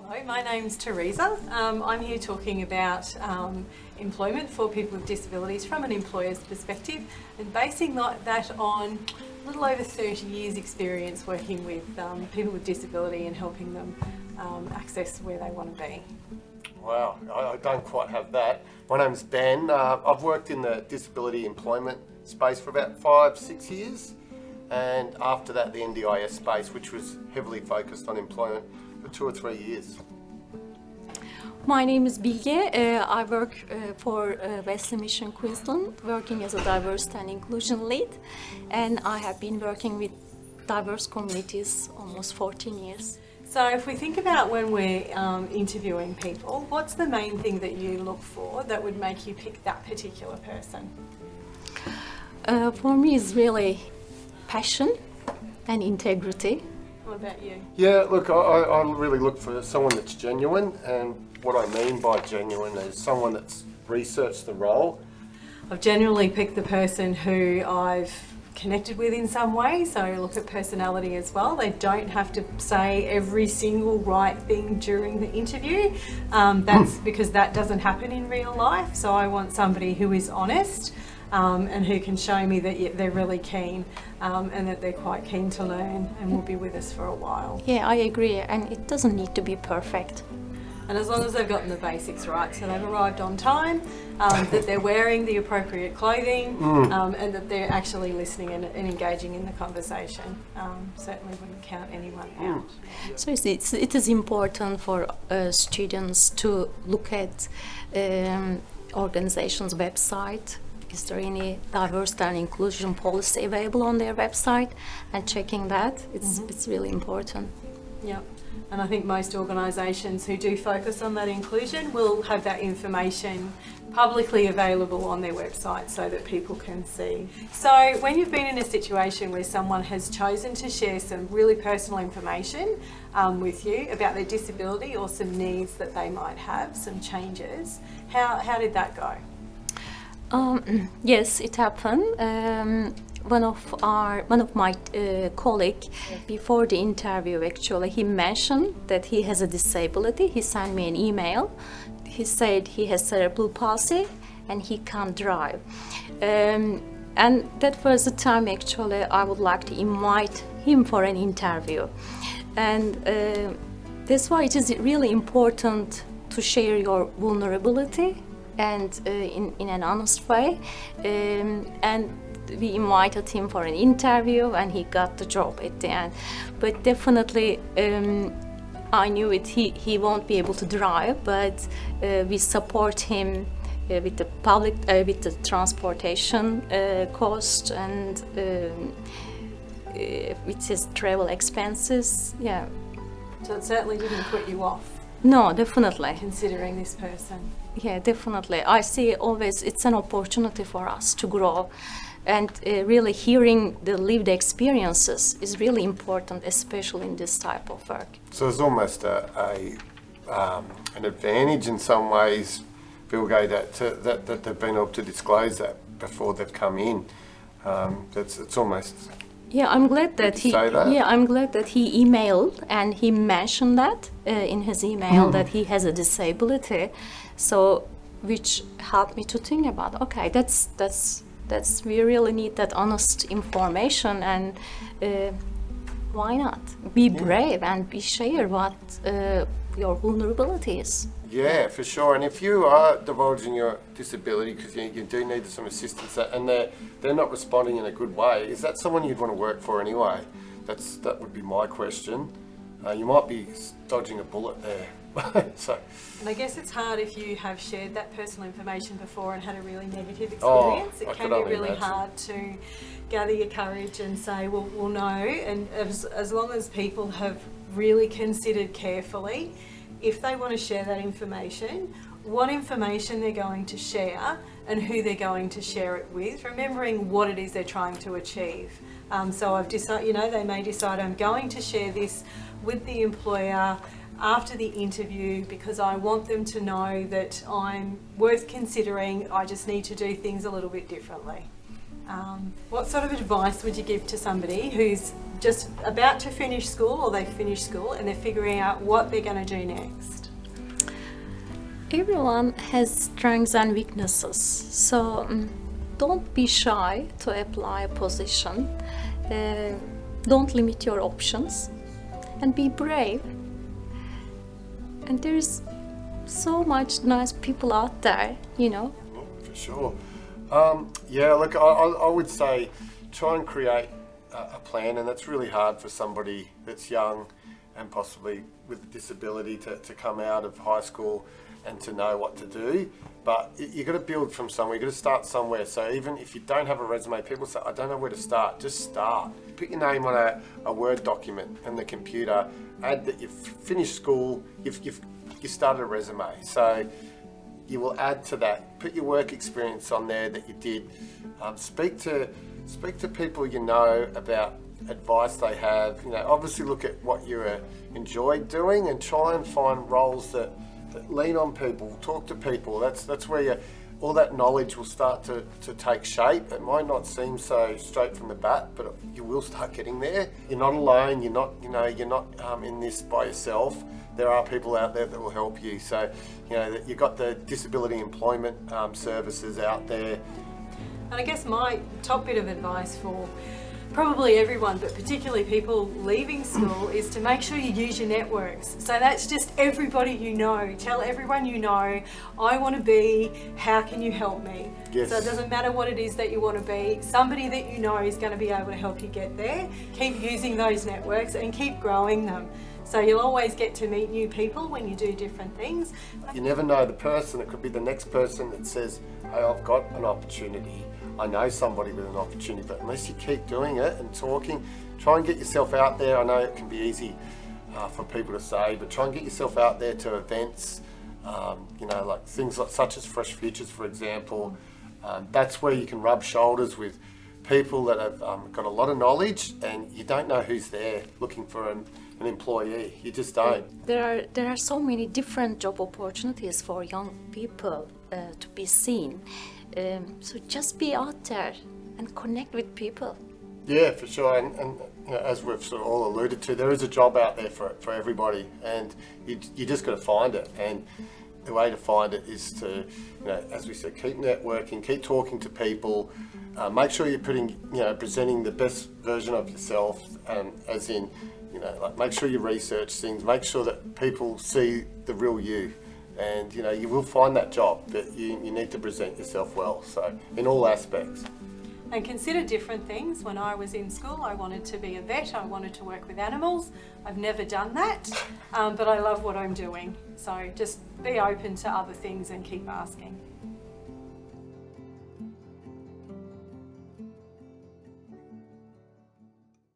Hello, my name's Teresa. I'm here talking about employment for people with disabilities from an employer's perspective and basing that on a little over 30 years experience working with people with disability and helping them access where they want to be. Wow, I don't quite have that. My name's Ben. I've worked in the disability employment space for about 5-6 years, and after that the NDIS space, which was heavily focused on employment, for 2 or 3 years. My name is Bilge. I work for Wesley Mission Queensland, working as a diversity and inclusion lead, and I have been working with diverse communities almost 14 years. So if we think about when we're interviewing people, what's the main thing that you look for that would make you pick that particular person? For me, it's really passion and integrity. What about you? Yeah, look, I really look for someone that's genuine, and what I mean by genuine is someone that's researched the role. I've generally picked the person who I've connected with in some way, so look at personality as well. They don't have to say every single right thing during the interview. That's because that doesn't happen in real life, so I want somebody who is honest and who can show me that they're really keen and that they're quite keen to learn and will be with us for a while. Yeah, I agree, and it doesn't need to be perfect. And as long as they've gotten the basics right, so they've arrived on time, that they're wearing the appropriate clothing, and that they're actually listening and engaging in the conversation, certainly wouldn't count anyone out. So it is important for students to look at organizations' website. Is there any diversity and inclusion policy available on their website? And checking that, it's really important. Yep. And I think most organisations who do focus on that inclusion will have that information publicly available on their website so that people can see. So when you've been in a situation where someone has chosen to share some really personal information with you about their disability or some needs that they might have, some changes, how did that go? Yes, it happened. One of my colleagues, before the interview, actually, he mentioned that he has a disability. He sent me an email. He said he has cerebral palsy and he can't drive. And that was the time, actually, I would like to invite him for an interview. And that's why it is really important to share your vulnerability and in an honest way. And we invited him for an interview and he got the job at the end. But definitely I knew he won't be able to drive, but we support him with the with the transportation cost and with his travel expenses. Yeah. So it certainly didn't put you off? No, definitely. Considering this person? Yeah, definitely. I see always it's an opportunity for us to grow. And really hearing the lived experiences is really important, especially in this type of work. So there's almost an advantage in some ways, Bilge, that they've been able to disclose that before they've come in. It's almost. Yeah, I'm glad that he. Say that? Yeah, I'm glad that he emailed and he mentioned that in his email that he has a disability, so which helped me to think about. Okay, that's we really need that honest information, and why not be brave and be share what your vulnerability is. Yeah, for sure. And if you are divulging your disability because you do need some assistance and they're not responding in a good way, is that someone you'd want to work for anyway? That would be my question. You might be dodging a bullet there. So. And I guess it's hard if you have shared that personal information before and had a really negative experience. It can be really hard to gather your courage and say, well no, and as long as people have really considered carefully if they want to share that information, what information they're going to share and who they're going to share it with, remembering what it is they're trying to achieve. So I've decided, they may decide I'm going to share this with the employer after the interview because I want them to know that I'm worth considering. I just need to do things a little bit differently. What sort of advice would you give to somebody who's just about to finish school or they've finished school and they're figuring out what they're going to do next? Everyone has strengths and weaknesses, so don't be shy to apply a position. Don't limit your options and be brave. And there's so much nice people out there, you know. For sure. Yeah, look, I would say try and create a plan, and that's really hard for somebody that's young and possibly with a disability to come out of high school and to know what to do. But you've got to build from somewhere, you've got to start somewhere. So even if you don't have a resume, people say, I don't know where to start, just start. Put your name on a Word document in the computer, add that you've finished school, you started a resume. So you will add to that, put your work experience on there that you did. Speak to people you know about advice they have. You know, obviously look at what you enjoyed doing and try and find roles that lean on people, talk to people. That's where all that knowledge will start to take shape. It might not seem so straight from the bat, but you will start getting there. You're not alone. You're not in this by yourself. There are people out there that will help you. So, you know, you've got the disability employment services out there. And I guess my top bit of advice for probably everyone, but particularly people leaving school, is to make sure you use your networks. So that's just everybody you know. Tell everyone you know, I want to be, how can you help me? Yes. So it doesn't matter what it is that you want to be, somebody that you know is going to be able to help you get there. Keep using those networks and keep growing them. So you'll always get to meet new people when you do different things. You never know the person. It could be the next person that says, hey, I've got an opportunity. I know somebody with an opportunity, but unless you keep doing it and talking, try and get yourself out there. I know it can be easy for people to say, but try and get yourself out there to events, you know, like things such as Fresh Futures, for example. That's where you can rub shoulders with people that have got a lot of knowledge, and you don't know who's there looking for an employee. You just don't. There are so many different job opportunities for young people to be seen. So just be out there and connect with people. Yeah, for sure. And you know, as we've sort of all alluded to, there is a job out there for everybody, and you just got to find it. And the way to find it is to, you know, as we said, keep networking, keep talking to people. Make sure you're presenting the best version of yourself, as in, you know, like make sure you research things, make sure that people see the real you. And, you know, you will find that job, but you need to present yourself well, so in all aspects. And consider different things. When I was in school, I wanted to be a vet, I wanted to work with animals. I've never done that, but I love what I'm doing. So just be open to other things and keep asking.